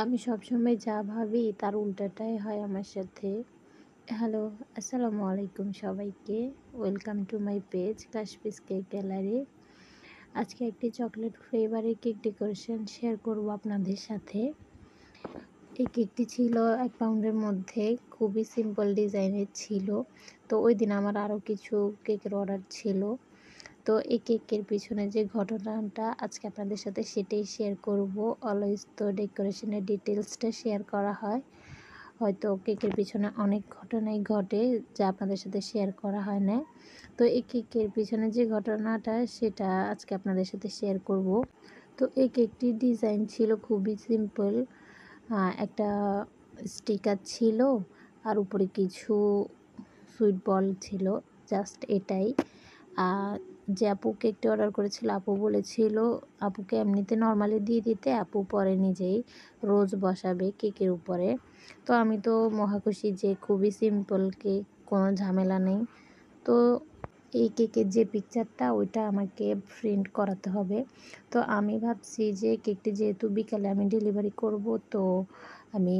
আমি সবসময় যা ভাবি তার উল্টাটাই হয় আমার সাথে। হ্যালো, আসসালামু আলাইকুম সবাইকে। ওয়েলকাম টু মাই পেজ কাশপিস কেক গ্যালারি। আজকে একটি চকলেট ফ্লেভারের কেক ডেকোরেশন শেয়ার করব আপনাদের সাথে। এই কেকটি ছিল 1 পাউন্ডের মধ্যে, খুবই সিম্পল ডিজাইনের ছিল। তো ওই দিন আমার আরও কিছু কেকের অর্ডার ছিল। তো এই কেকের পিছনে যে ঘটনাটা আজকে আপনাদের সাথে সেটাই শেয়ার করব। অলওয়েজ তো ডেকোরেশনের ডিটেলসটা শেয়ার করা হয়, হয়তো কেকের পিছনে অনেক ঘটনাই ঘটে যা আপনাদের সাথে শেয়ার করা হয় না। তো এই কেকের পিছনে যে ঘটনাটা সেটা আজকে আপনাদের সাথে শেয়ার করব। তো এই কেকটির ডিজাইন ছিল খুবই সিম্পল। একটা স্টিকার ছিল আর উপরে কিছু সুইট বল ছিল, জাস্ট এটাই। যে আপু কেকটি অর্ডার করেছিল, আপু বলেছিল আপুকে এমনিতে নর্মালি দিয়ে দিতে, আপু পরে নিজেই রোজ বসাবে কেকের উপরে। তো আমি তো মহাখুশি যে খুবই সিম্পল কেক, কোনো ঝামেলা নেই। তো এই কেকের যে পিকচারটা ওইটা আমাকে প্রিন্ট করাতে হবে। তো আমি ভাবছি যে কেকটি যেহেতু বিকালে আমি ডেলিভারি করব, তো আমি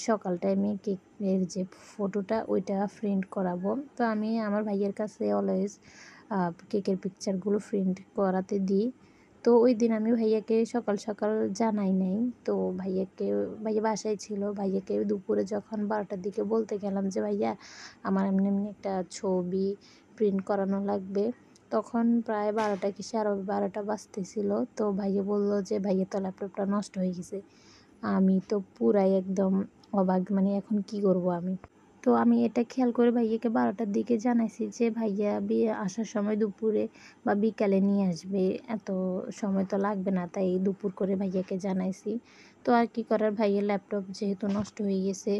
সকাল টাইমে কেকের যে ফটোটা ওইটা প্রিন্ট করাবো। তো আমি আমার ভাইয়ের কাছে অলওয়েজ কেকের পিকচারগুলো প্রিন্ট করাতে দিই। তো ওই দিন আমি ভাইয়াকে সকাল সকাল জানাই নাই। তো ভাইয়া বাসায় ছিল। ভাইয়াকে দুপুরে যখন 12টার দিকে বলতে গেলাম যে ভাইয়া আমার এমনি এমনি একটা ছবি প্রিন্ট করানো লাগবে, তখন প্রায় 12টা কি 12:30 বাজতেছিল। তো ভাইয়া বলল যে ভাইয়া তো ল্যাপটপটা নষ্ট হয়ে গেছে। আমি তো পুরাই একদম অবাক, মানে এখন কি করব আমি। তো আমি এটা খেয়াল করে ভাইয়াকে 12টার দিকে জানাইছি যে ভাইয়া আসার সময় দুপুরে বা বিকালে নিয়ে আসবে, এত সময় তো লাগবে না, তাই দুপুর করে ভাইয়াকে জানাইছি। তো আর কি করার, ভাইয়ের ল্যাপটপ যেহেতু নষ্ট হয়ে গেছে,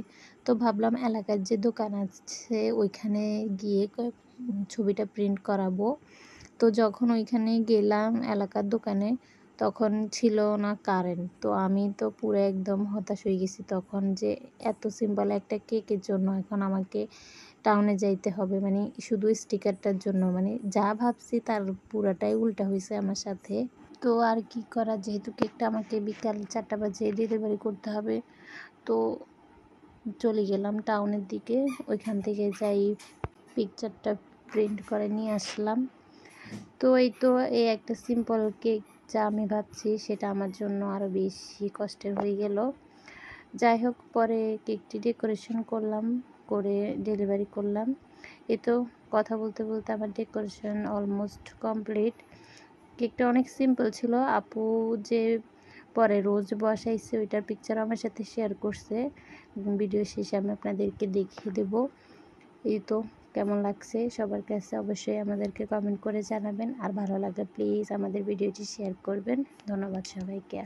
তো ভাবলাম এলাকার যে দোকান আছে ওইখানে গিয়ে ছবিটা প্রিন্ট করাবো। তো যখন ওইখানে গেলাম এলাকার দোকানে, তখন ছিল না কারেন্ট। তো আমি তো পুরো একদম হতাশ হয়ে গেছি তখন, যে এত সিম্পল একটা কেকের জন্য এখন আমাকে টাউনে যাইতে হবে, মানে শুধু স্টিকারটার জন্য। মানে যা ভাবছি তার পুরাটাই উল্টা হয়েছে আমার সাথে। তো আর কি করা, যেহেতু কেকটা আমাকে বিকাল 4টা বাজে ডেলিভারি করতে হবে, তো চলে গেলাম টাউনের দিকে। ওইখান থেকে যাই পিকচারটা প্রিন্ট করে নিয়ে আসলাম। তো এই একটা সিম্পল কেক যা আমি ভাবছি সেটা আমার জন্য আরও বেশি কষ্টের হয়ে গেল। যাই হোক, পরে কেকটি ডেকোরেশন করলাম, করে ডেলিভারি করলাম। তো কথা বলতে বলতে আমার ডেকোরেশন অলমোস্ট কমপ্লিট। কেকটা অনেক সিম্পল ছিল। আপু যে পরে রোজ বসাইছে ওইটার পিকচার আমার সাথে শেয়ার করছে, ভিডিও শেষে আমি আপনাদেরকে দেখিয়ে দেব। তো কেমন লাগছে সবার কাছে অবশ্যই আমাদেরকে কমেন্ট করে জানাবেন, আর ভালো লাগলে প্লিজ আমাদের ভিডিওটি শেয়ার করবেন। ধন্যবাদ সবাইকে।